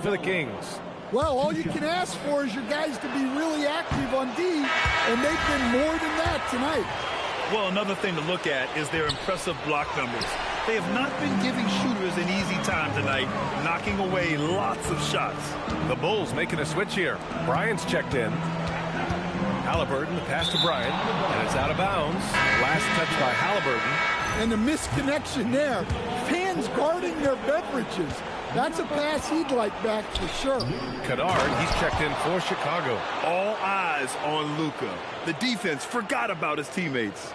for the Kings. Well, all you can ask for is your guys to be really active on D, and they've been more than that tonight. Well, another thing to look at is their impressive block numbers. They have not been giving shooters an easy time tonight, knocking away lots of shots. The Bulls making a switch here. Bryant's checked in. Halliburton, the pass to Bryant, and it's out of bounds. Last touch by Halliburton. And the misconnection there. Fans guarding their beverages. That's a pass he'd like back for sure. Kennard, he's checked in for Chicago. All eyes on Luka. The defense forgot about his teammates.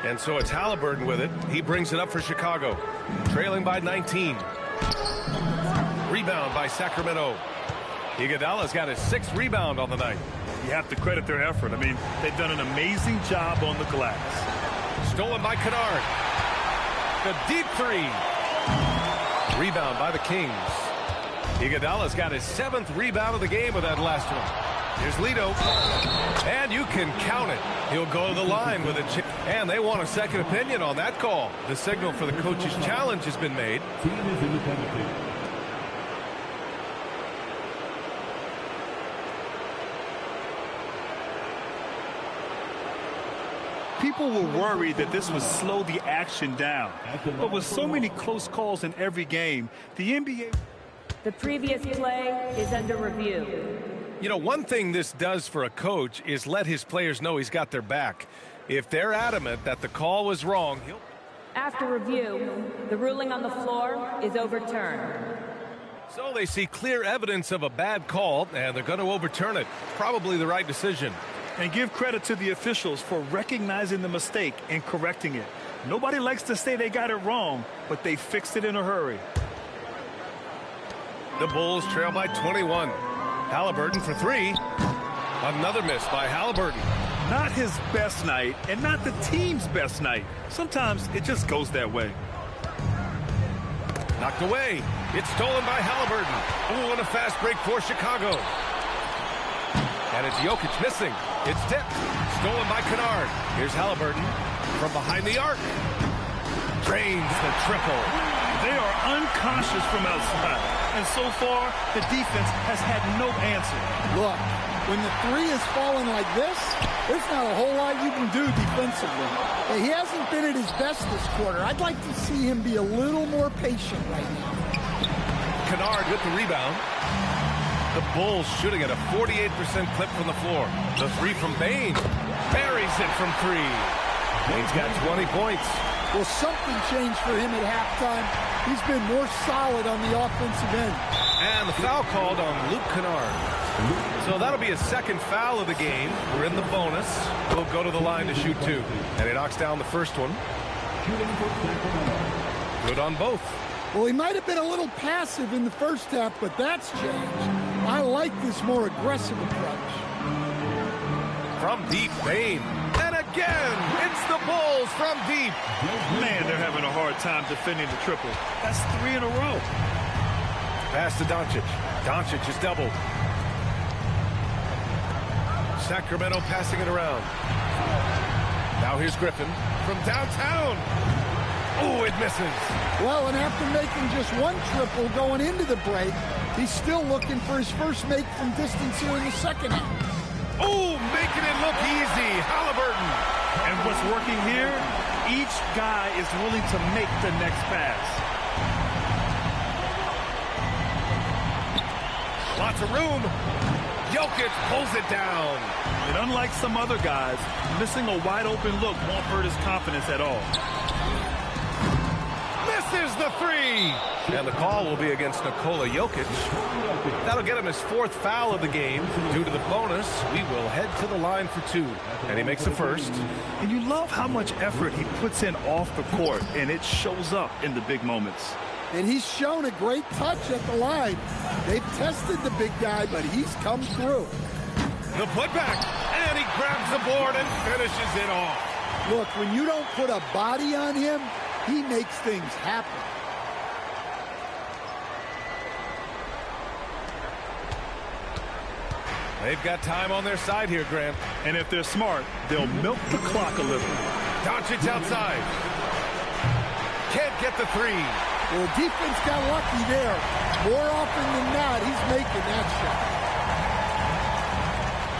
And so it's Halliburton with it. He brings it up for Chicago. Trailing by 19. Rebound by Sacramento. Iguodala's got his 6th rebound on the night. You have to credit their effort. I mean, they've done an amazing job on the glass. Stolen by Kennard. The deep three. Rebound by the Kings. Iguodala's got his 7th rebound of the game with that last one. Here's Lito. And you can count it. He'll go to the line with a chip. And they want a second opinion on that call. The signal for the coach's challenge has been made. People were worried that this would slow the action down. But with so many close calls in every game, the NBA... The previous play is under review. You know, one thing this does for a coach is let his players know he's got their back. If they're adamant that the call was wrong, he'll... After review, the ruling on the floor is overturned. So they see clear evidence of a bad call, and they're going to overturn it. Probably the right decision. And give credit to the officials for recognizing the mistake and correcting it. Nobody likes to say they got it wrong, but they fixed it in a hurry. The Bulls trail by 21. Halliburton for 3. Another miss by Halliburton. Not his best night, and not the team's best night. Sometimes it just goes that way. Knocked away. It's stolen by Halliburton. Oh, and a fast break for Chicago. And it's Jokic missing. It's tipped. Stolen by Kennard. Here's Halliburton from behind the arc. Drains the triple. They are unconscious from outside. And so far, the defense has had no answer. Look, when the 3 is falling like this, there's not a whole lot you can do defensively. He hasn't been at his best this quarter. I'd like to see him be a little more patient right now. Kennard with the rebound. The Bulls shooting at a 48% clip from the floor. The 3 from Bane. Buries it from 3. Bane's got 20 points. Well, something changed for him at halftime. He's been more solid on the offensive end. And the foul called on Luke Kennard. So that'll be his 2nd foul of the game. We're in the bonus. He'll go to the line to shoot 2. And he knocks down the first one. Good on both. Well, he might have been a little passive in the first half, but that's changed. I like this more aggressive approach. From deep, Bane. And again, it's the Bulls from deep. Man, they're having a hard time defending the triple. That's 3 in a row. Pass to Doncic. Doncic is doubled. Sacramento passing it around. Now here's Griffin from downtown. Oh, it misses. Well, and after making just 1 triple going into the break, he's still looking for his first make from distance here in the second half. Oh, making it look easy. Halliburton. And what's working here, each guy is willing to make the next pass. Lots of room. Jokic pulls it down. And unlike some other guys, missing a wide open look won't hurt his confidence at all. Misses the 3. And the call will be against Nikola Jokic. That'll get him his 4th foul of the game. Due to the bonus, we will head to the line for 2. And he makes the first. And you love how much effort he puts in off the court, and it shows up in the big moments. And he's shown a great touch at the line. They've tested the big guy, but he's come through. The putback, and he grabs the board and finishes it off. Look, when you don't put a body on him, he makes things happen. They've got time on their side here, Grant. And if they're smart, they'll milk the clock a little. Doncic outside. Can't get the 3. Well, defense got lucky there. More often than not, he's making that shot.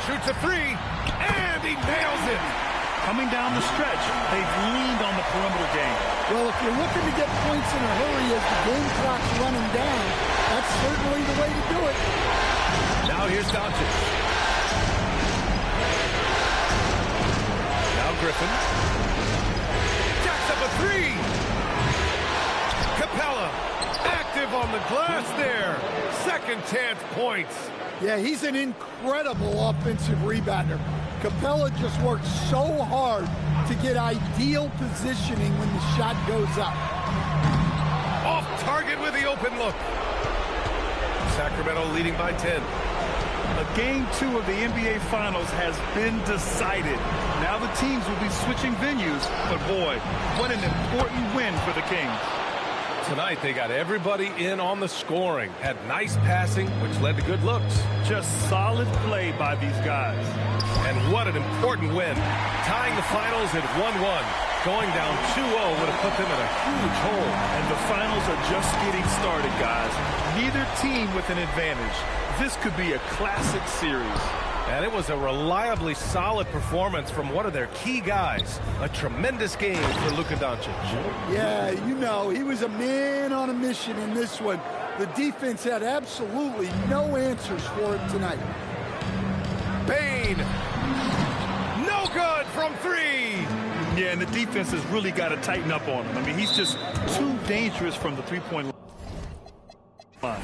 Shoots a 3, and he nails it. Coming down the stretch, they've leaned on the perimeter game. Well, if you're looking to get points in a hurry as the game clock's running down, that's certainly the way to do it. Now here's Doncic. Now Griffin. Jacks up a 3. Capella, active on the glass there. Second chance points. Yeah, he's an incredible offensive rebounder. Capella just works so hard to get ideal positioning when the shot goes up. Off target with the open look. Sacramento leading by 10. Game 2 of the NBA Finals has been decided. Now the teams will be switching venues, but boy, what an important win for the Kings. tonight they got everybody in on the scoring. Had nice passing, which led to good looks. Just solid play by these guys. And what an important win. Tying the finals at 1-1. Going down 2-0 would have put them in a huge hole. And the finals are just getting started, guys. Neither team with an advantage. This could be a classic series. And it was a reliably solid performance from one of their key guys. A tremendous game for Luka Doncic. Yeah, you know, he was a man on a mission in this one. The defense had absolutely no answers for him tonight. Bane. No good from three. Yeah, and the defense has really got to tighten up on him. I mean, he's just too dangerous from the three-point line.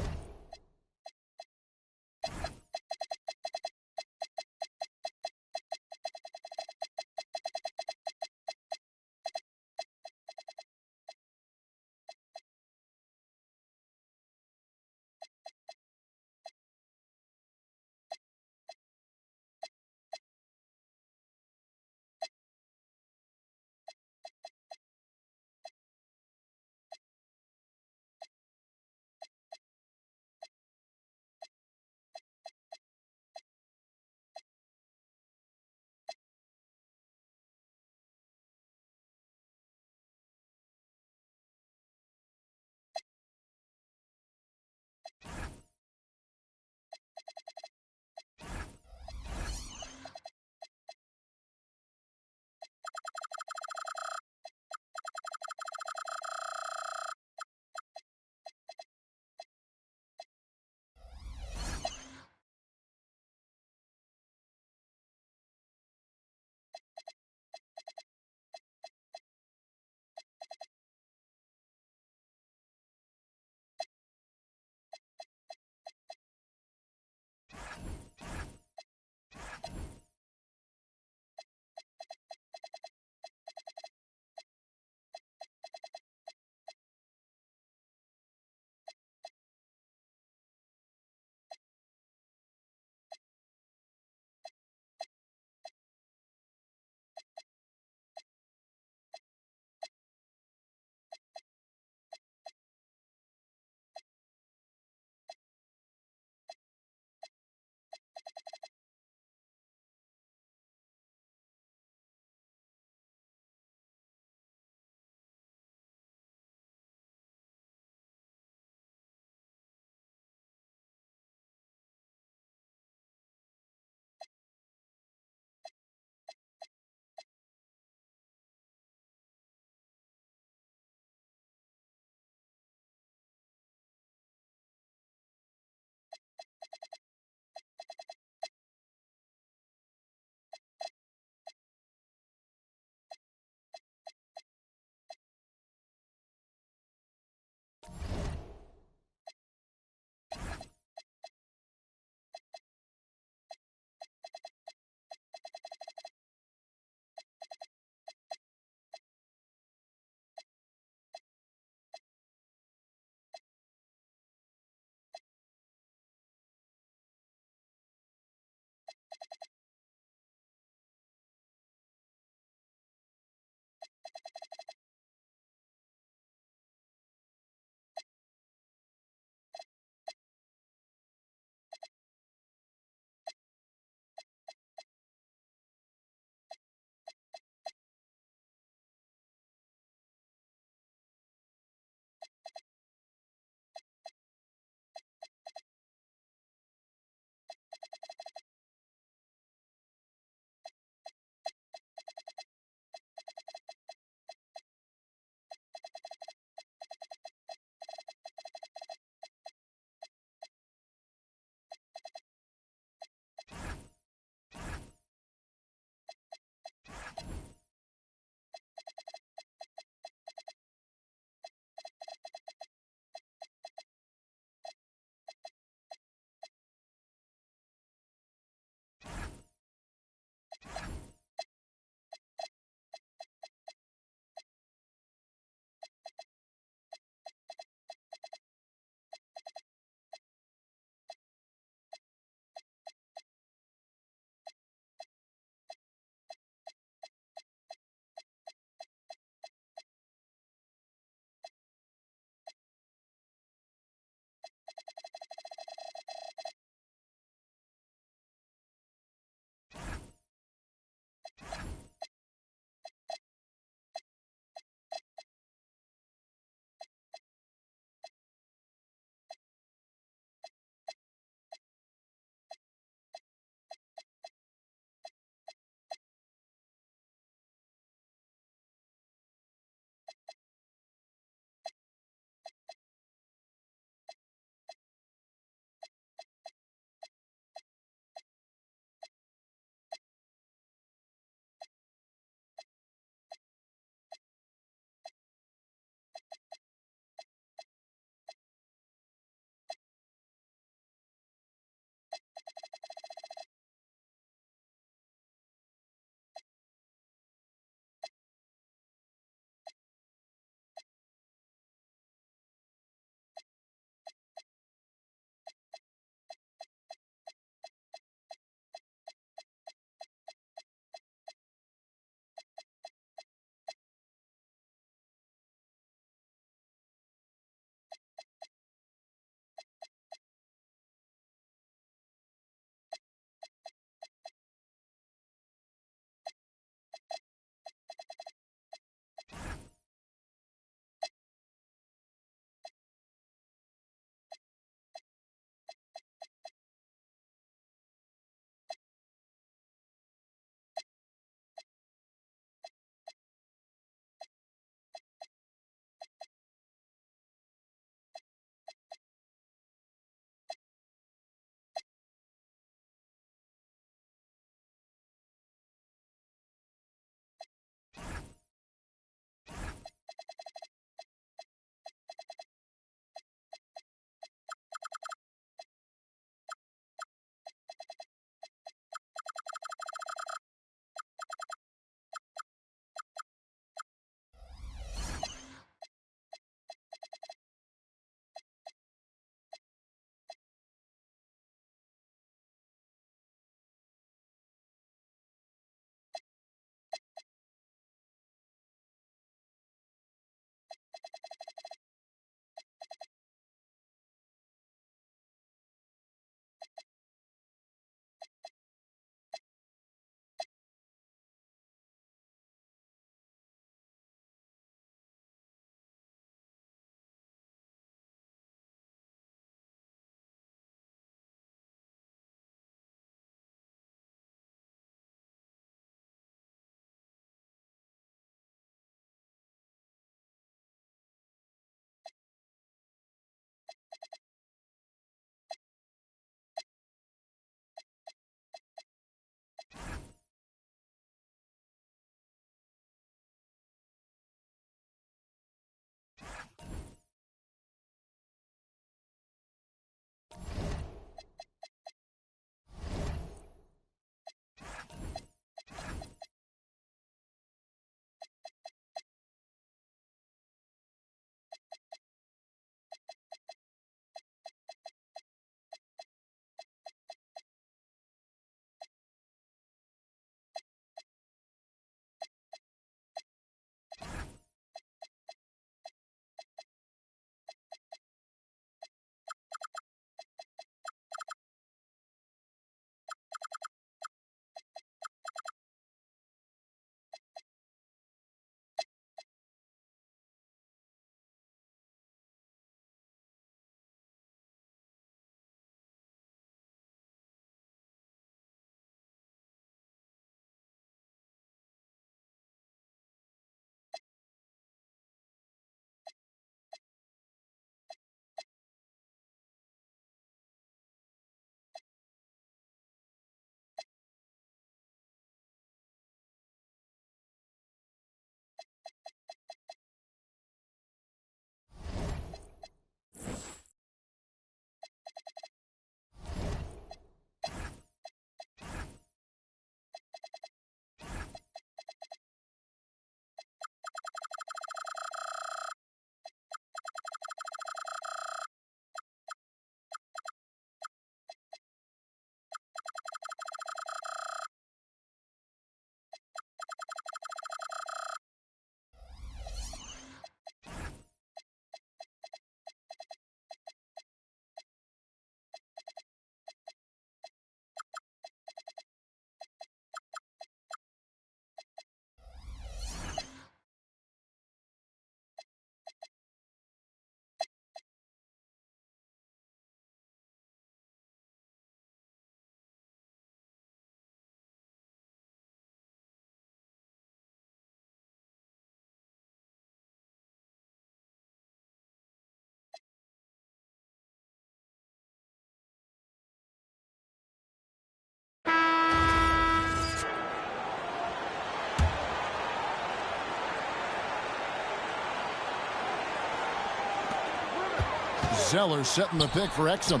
Zeller setting the pick for Exum.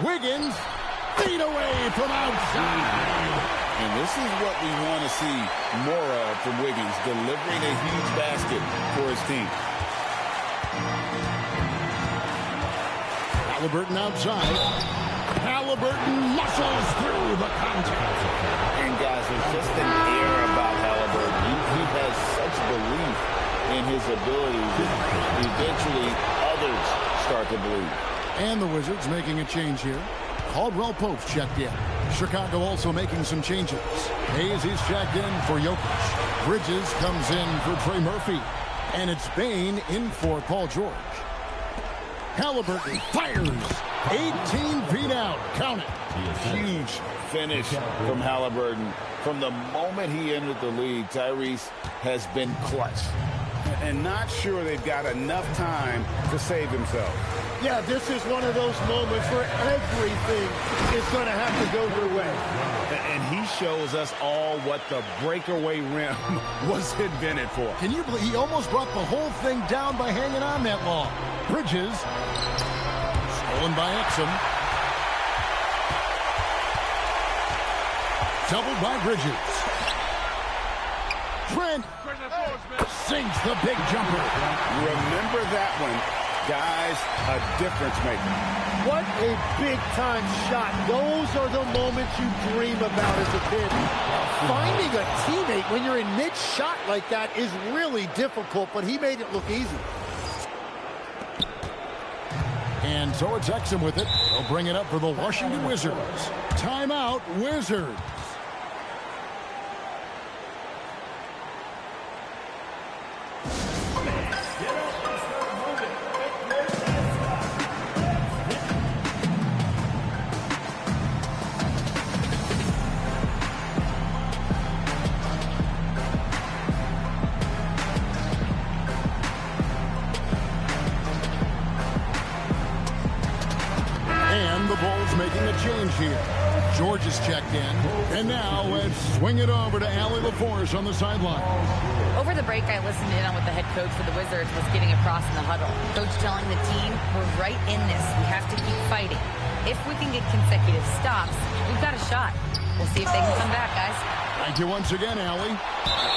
Wiggins, feet away from outside. And this is what we want to see more of from Wiggins, delivering a huge basket for his team. Halliburton outside. Halliburton muscles through the contact. And guys, there's just an air about Halliburton. He has such belief in his abilities that eventually others start to believe. And the Wizards making a change here. Caldwell Pope's checked in. Chicago also making some changes. Hayes is checked in for Jokic. Bridges comes in for Trey Murphy. And it's Bane in for Paul George. Halliburton fires. 18 feet out. Count it. Huge finish from Halliburton. From the moment he entered the league, Tyrese has been clutch. And not sure they've got enough time to save themselves. Yeah, this is one of those moments where everything is going to have to go your way. And he shows us all what the breakaway rim was invented for. Can you believe he almost brought the whole thing down by hanging on that long? Bridges. Stolen by Exum. Doubled by Bridges. Trent sinks the big jumper. Remember that one. Guys, a difference maker. What a big-time shot. Those are the moments you dream about as a kid. Finding a teammate when you're in mid-shot like that is really difficult, but he made it look easy. And so it's Exum with it. They'll bring it up for the Washington Wizards. Timeout, Wizards. Making a change here. George is checked in. And now let's swing it over to Allie LaForce on the sideline. Over the break, I listened in on what the head coach for the Wizards was getting across in the huddle. Coach telling the team, we're right in this. We have to keep fighting. If we can get consecutive stops, we've got a shot. We'll see if they can come back, guys. Thank you once again, Allie.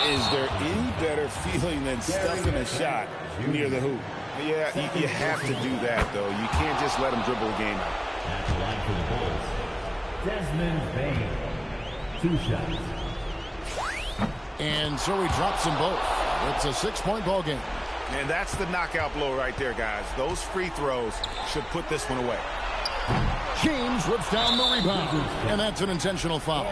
Is there any better feeling than stuffing a shot near the hoop? Yeah, you have to do that, though. You can't just let them dribble the game out. At the line for the Bulls, Desmond Bane. 2 shots. And so he drops them both. It's a 6-point ball game. And that's the knockout blow right there, guys. Those free throws should put this one away. James rips down the rebound. And that's an intentional foul.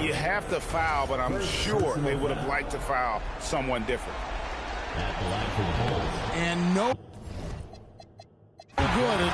You have to foul, but I'm sure they would have liked to foul someone different. At the line for the Bulls. And no good.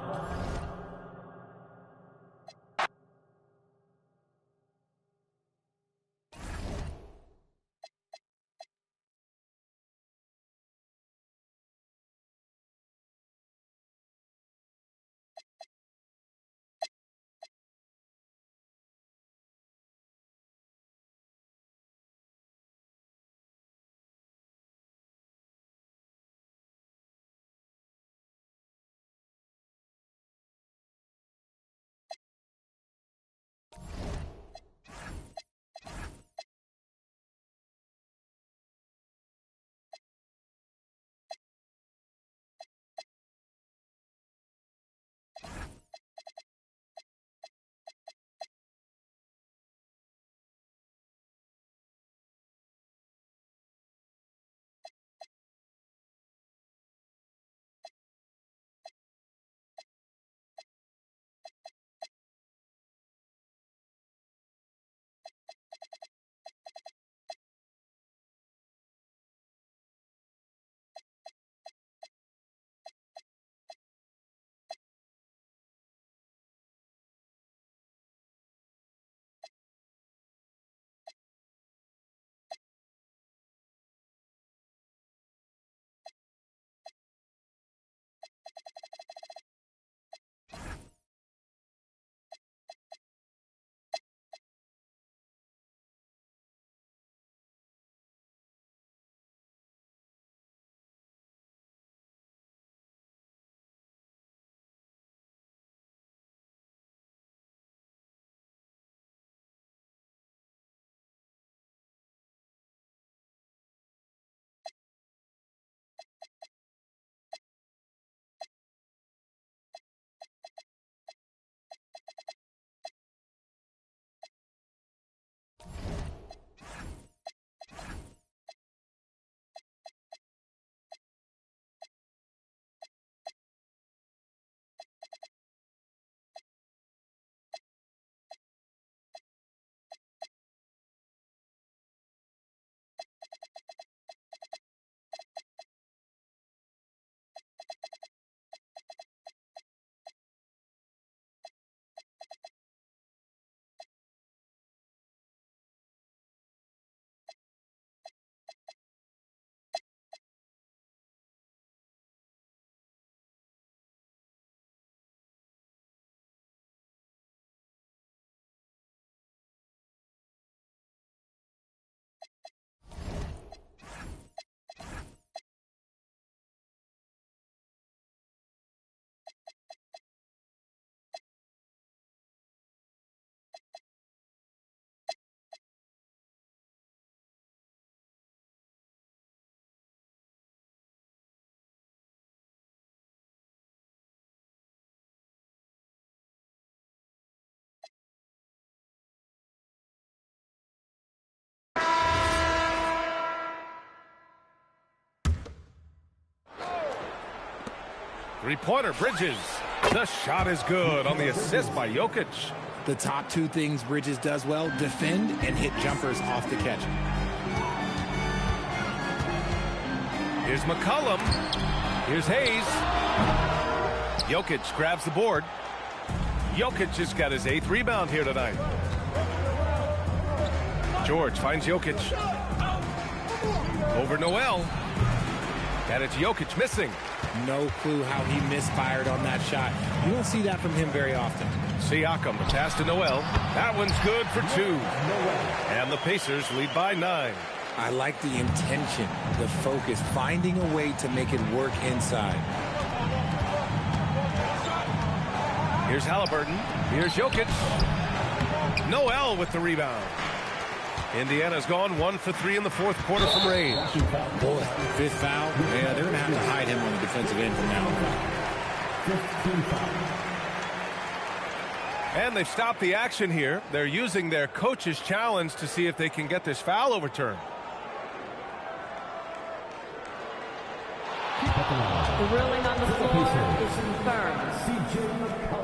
Three-pointer, Bridges. The shot is good on the assist by Jokic. The top two things Bridges does well, defend and hit jumpers off the catch. Here's McCollum. Here's Hayes. Jokic grabs the board. Jokic has got his 8th rebound here tonight. George finds Jokic. Over Noel. And it's Jokic missing. No clue how he misfired on that shot. You don't see that from him very often. Siakam, the pass to Noel. That one's good for 2. And the Pacers lead by 9. I like the intention, the focus, finding a way to make it work inside. Here's Halliburton. Here's Jokic. Noel with the rebound. Indiana's gone 1 for 3 in the 4th quarter from range. Boy, 5th foul. Yeah, they're going to have to hide him on the defensive end from now on. And they've stopped the action here. They're using their coach's challenge to see if they can get this foul overturned. The ruling on the floor is confirmed.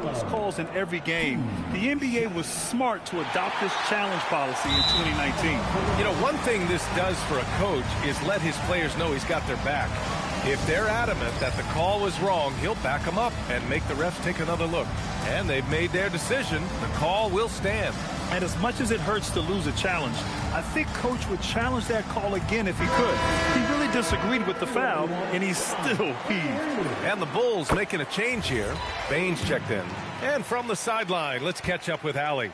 These calls in every game. The NBA was smart to adopt this challenge policy in 2019. You know, one thing this does for a coach is let his players know he's got their back. If they're adamant that the call was wrong, he'll back them up and make the refs take another look. And they've made their decision. The call will stand. And as much as it hurts to lose a challenge, I think Coach would challenge that call again if he could. He really disagreed with the foul, and he's still peeved. And the Bulls making a change here. Baines checked in. And from the sideline, let's catch up with Allie.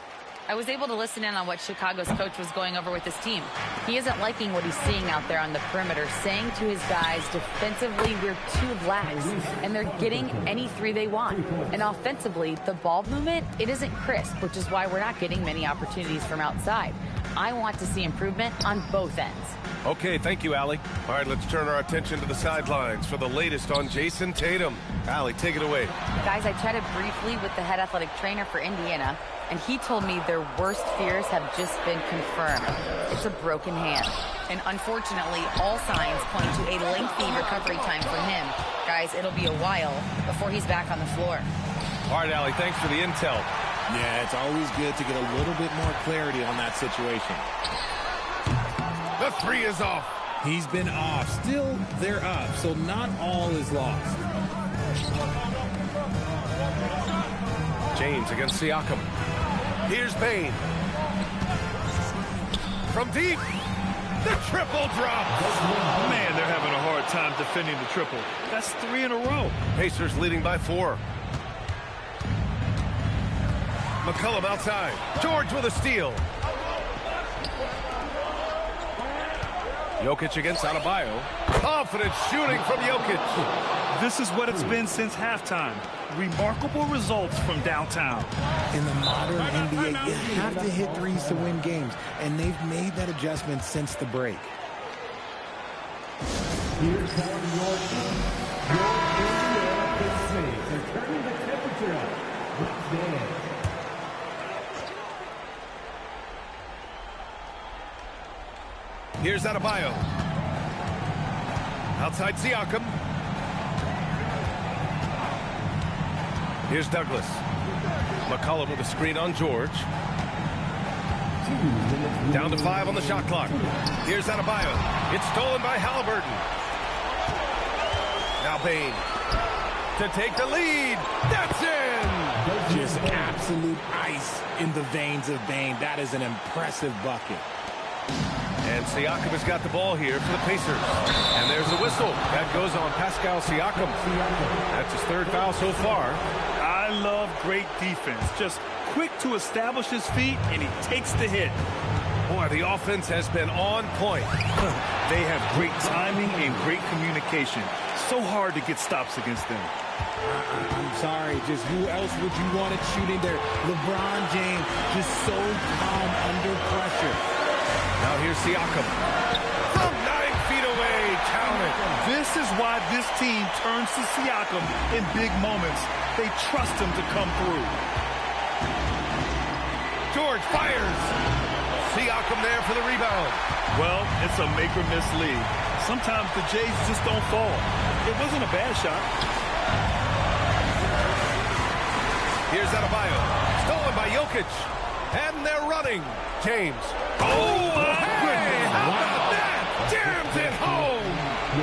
I was able to listen in on what Chicago's coach was going over with his team. He isn't liking what he's seeing out there on the perimeter, saying to his guys, defensively, we're too lax, and they're getting any 3 they want. And offensively, the ball movement, it isn't crisp, which is why we're not getting many opportunities from outside. I want to see improvement on both ends. Okay, thank you, Allie. All right, let's turn our attention to the sidelines for the latest on Jason Tatum. Allie, take it away. Guys, I chatted briefly with the head athletic trainer for Indiana, and he told me their worst fears have just been confirmed. It's a broken hand. And unfortunately, all signs point to a lengthy recovery time for him. Guys, it'll be a while before he's back on the floor. All right, Allie, thanks for the intel. Yeah, it's always good to get a little bit more clarity on that situation. The 3 is off. He's been off. Still, they're up, so not all is lost. James against Siakam. Here's Bane. From deep. The triple drop. Man, they're having a hard time defending the triple. That's 3 in a row. Pacers leading by 4. McCollum outside. George with a steal. Jokic against Adebayo. Confident shooting from Jokic. This is what it's been since halftime. Remarkable results from downtown. In the modern NBA, you have to hit threes to win games, and they've made that adjustment since the break. Here's how your Indiana Pacers are turning the temperature up. Let's dance. Here's Adebayo. Outside Siakam. Here's Douglas. McCollum with a screen on George. Down to 5 on the shot clock. Here's Adebayo. It's stolen by Halliburton. Now Bane to take the lead. That's in. Just absolute ice in the veins of Bane. That is an impressive bucket. And Siakam has got the ball here for the Pacers. And there's the whistle. That goes on Pascal Siakam. That's his 3rd foul so far. I love great defense. Just quick to establish his feet, and he takes the hit. Boy, the offense has been on point. They have great timing and great communication. So hard to get stops against them. I'm sorry, just who else would you want it shooting there? LeBron James, just so calm under pressure. Now here's Siakam. From 9 feet away, count it. This is why this team turns to Siakam in big moments. They trust him to come through. George fires. Siakam there for the rebound. Well, it's a make-or-miss league. Sometimes the Jays just don't fall. It wasn't a bad shot. Here's Adebayo. Stolen by Jokic. And they're running. James. Oh, hey! How about that? Jams it home.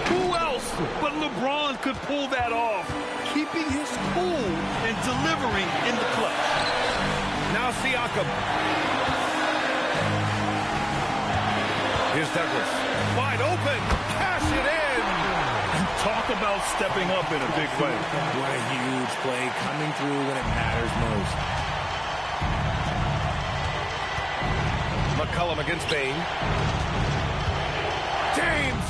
Who else but LeBron could pull that off? Keeping his cool and delivering in the clutch. Now Siakam. Here's Douglas. Wide open. Cash it in. Talk about stepping up in a big way. What a huge play, coming through when it matters most. McCollum against Bane. James!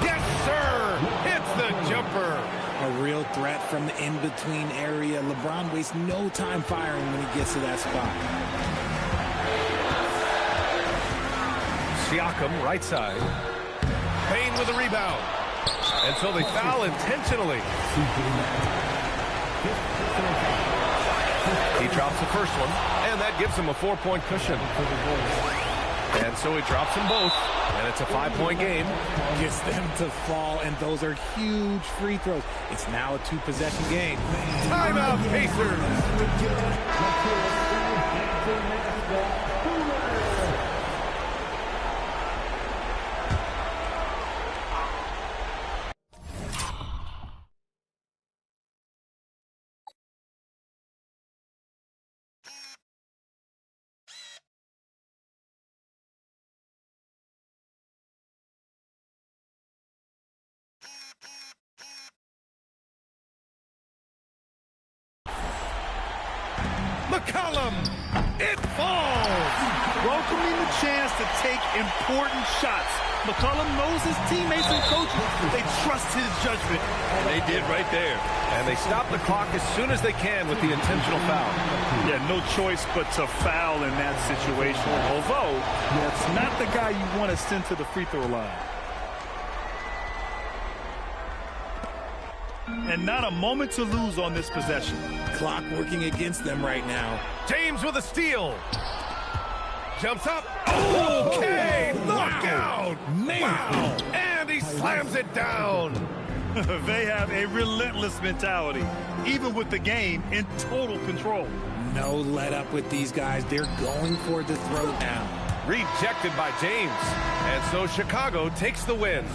Yes, sir! Hits the jumper. A real threat from the in-between area. LeBron wastes no time firing when he gets to that spot. Siakam, right side. Bane with a rebound. And so they foul intentionally. He drops the first one, and that gives him a 4-point cushion. And so he drops them both, and it's a 5-point game. Gets them to fall, and those are huge free throws. It's now a 2-possession game. Timeout, Pacers. McCollum, it falls! Welcoming the chance to take important shots. McCollum knows his teammates and coaches. They trust his judgment. And they did right there. And they stop the clock as soon as they can with the intentional foul. Yeah, no choice but to foul in that situation. Although, that's not the guy you want to send to the free throw line. And not a moment to lose on this possession. Clock working against them right now. James with a steal. Jumps up. Okay, knockout. Wow. And he slams it down. They have a relentless mentality, even with the game in total control. No let up with these guys. They're going for the throat now. Rejected by James. And so Chicago takes the win.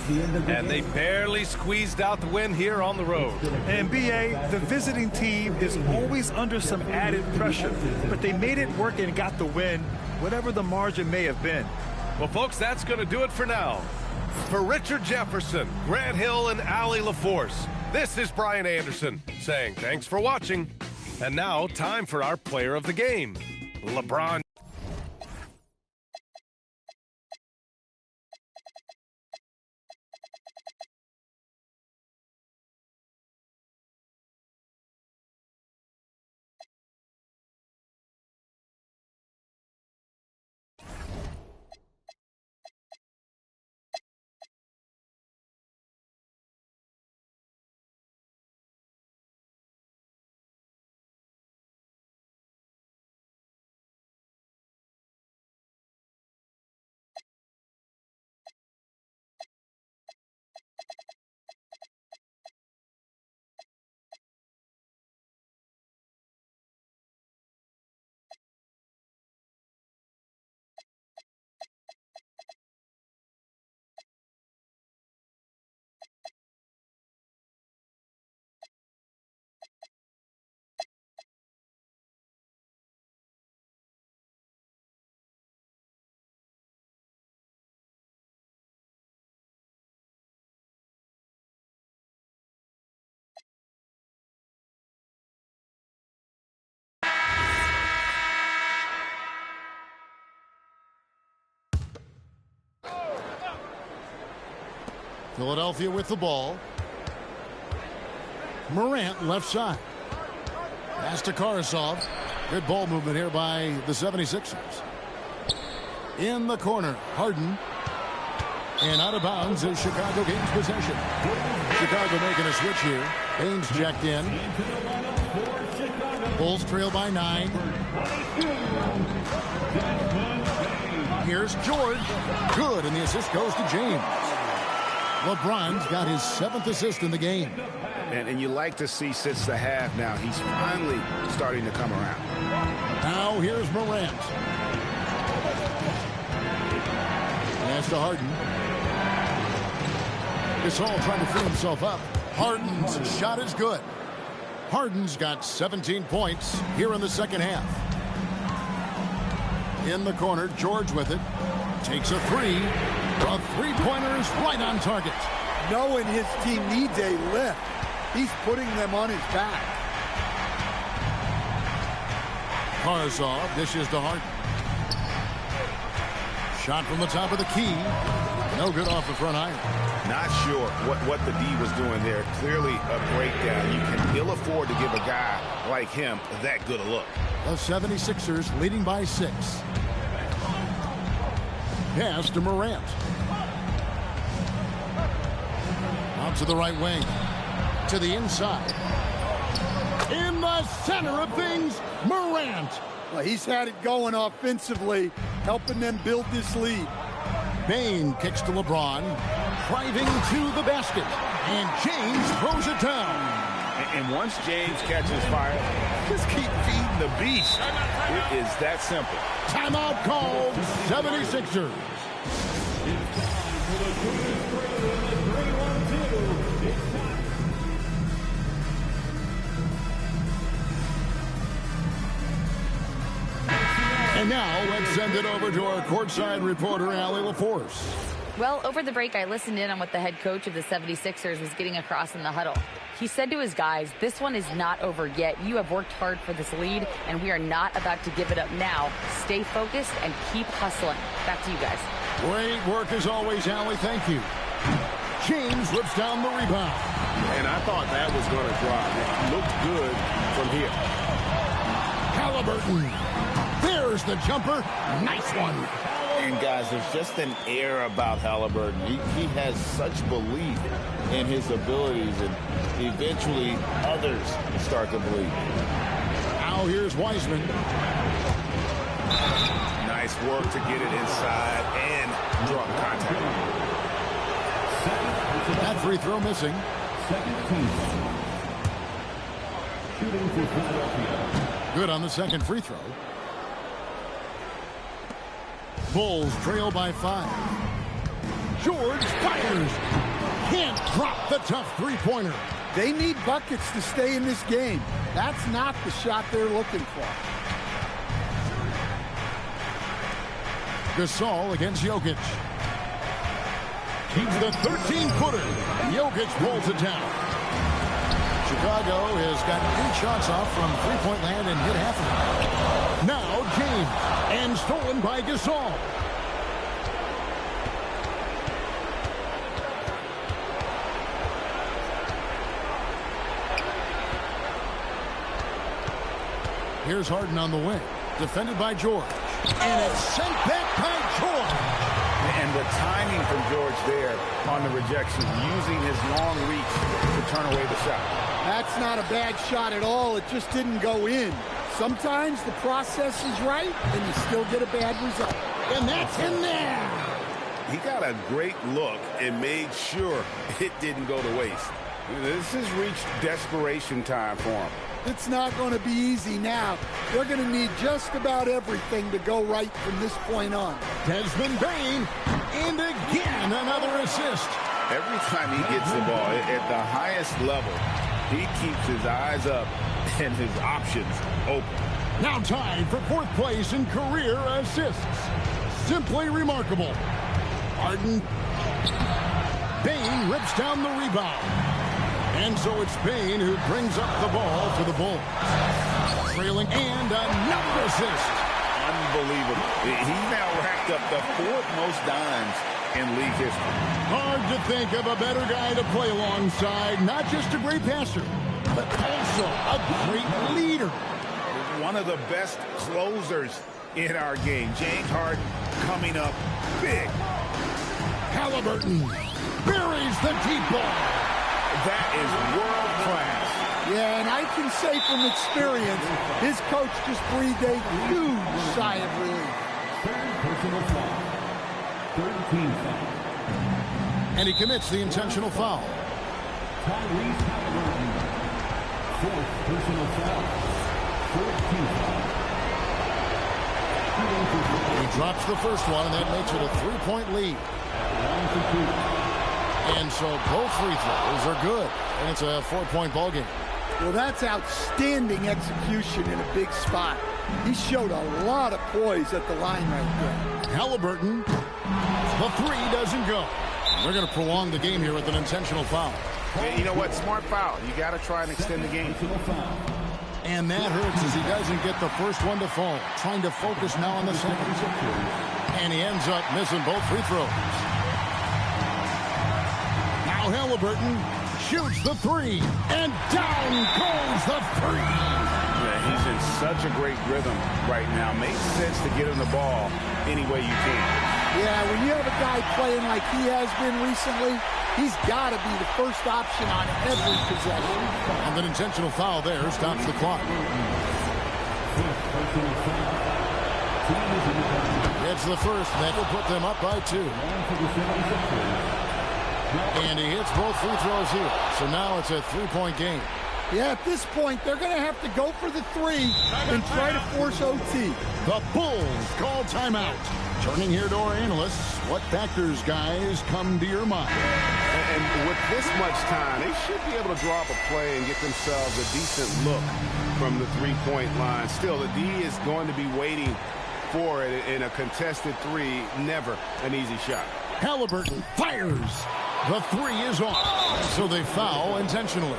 And they barely squeezed out the win here on the road. And B.A., the visiting team is always under some added pressure. But they made it work and got the win, whatever the margin may have been. Well, folks, that's going to do it for now. For Richard Jefferson, Grant Hill, and Allie LaForce, this is Brian Anderson saying thanks for watching. And now, time for our player of the game, LeBron. Philadelphia with the ball. Morant left side. Pass to Karasov. Good ball movement here by the 76ers. In the corner, Harden. And out of bounds is Chicago gains possession. Chicago making a switch here. Baines checked in. Bulls trail by 9. Here's George. Good, and the assist goes to James. LeBron's got his 7th assist in the game. And you like to see since the half now, he's finally starting to come around. Now here's Morant. Pass to Harden. Gasol trying to free himself up. Harden's shot is good. Harden's got 17 points here in the second half. In the corner, George with it. Takes a three. The three-pointer is right on target. Knowing his team needs a lift, he's putting them on his back. Karsov dishes to Harden. Shot from the top of the key. No good off the front iron. Not sure what the D was doing there. Clearly a breakdown. You can ill afford to give a guy like him that good a look. The 76ers leading by 6. Pass to Morant. Out to the right wing. To the inside. In the center of things, Morant. Well, he's had it going offensively, helping them build this lead. Bane kicks to LeBron, driving to the basket, and James throws it down. And once James catches fire, just keep feeding the beast. It is that simple. Timeout called, 76ers. And now, let's send it over to our courtside reporter, Allie LaForce. Well, over the break, I listened in on what the head coach of the 76ers was getting across in the huddle. He said to his guys, this one is not over yet. You have worked hard for this lead, and we are not about to give it up now. Stay focused and keep hustling. Back to you guys. Great work as always, Allie. Thank you. James rips down the rebound. And I thought that was going to drop. It looked good from here. Halliburton. There's the jumper. Nice one. And, guys, there's just an air about Halliburton. He has such belief in his abilities, and eventually others start to believe. Now here's Wiseman. Nice work to get it inside and draw contact. That free throw missing. Good on the second free throw. Bulls trail by 5. George fires. Can't drop the tough three-pointer. They need buckets to stay in this game. That's not the shot they're looking for. Gasol against Jokic. He's the 13-footer. Jokic pulls it down. Chicago has got 8 shots off from three-point land and hit half of them. Now James. And stolen by Gasol. Here's Harden on the wing. Defended by George. And it's sent back by George. And the timing from George there on the rejection, using his long reach to turn away the shot. That's not a bad shot at all. It just didn't go in. Sometimes the process is right, and you still get a bad result. And that's in there. He got a great look and made sure it didn't go to waste. This has reached desperation time for him. It's not going to be easy now. They're going to need just about everything to go right from this point on. Desmond Bane, and again another assist. Every time he gets the ball at the highest level, he keeps his eyes up and his options open. Now tied for 4th place in career assists. Simply remarkable. Harden. Bane rips down the rebound. And so it's Bane who brings up the ball for the Bulls. Trailing and another assist. Unbelievable. He's now racked up the 4th most dimes in league history. Hard to think of a better guy to play alongside. Not just a great passer, but also a great leader. One of the best closers in our game. James Harden coming up big. Halliburton buries the deep ball. That is world class. Yeah, and I can say from experience, his coach just breathed a huge sigh of relief. Personal foul. 13 foul. And he commits the intentional foul. Tyrese Halliburton. Fourth personal foul. 14th. He drops the first one, and that makes it a 3-point lead. And so both free throws are good, and it's a 4-point ball game. Well, that's outstanding execution in a big spot. He showed a lot of poise at the line right there. Halliburton, the three doesn't go. They're going to prolong the game here with an intentional foul. Hey, you know what? Smart foul. You got to try and extend the game. And that hurts as he doesn't get the first one to fall. Trying to focus now on the second. And he ends up missing both free throws. Now Halliburton shoots the three, and down goes the three. Yeah, he's in such a great rhythm right now. Makes sense to get him the ball any way you can. Yeah, when you have a guy playing like he has been recently, he's got to be the first option on every possession. And an intentional foul there stops the clock. It's the first. That will put them up by 2. And he hits both free throws here. So now it's a 3-point game. Yeah, at this point, they're going to have to go for the 3 and try to force OT. The Bulls call timeout. Turning here to our analysts, what factors, guys, come to your mind? And with this much time, they should be able to draw up a play and get themselves a decent look from the 3-point line. Still, the D is going to be waiting for it in a contested 3. Never an easy shot. Halliburton fires. The 3 is off. So they foul intentionally.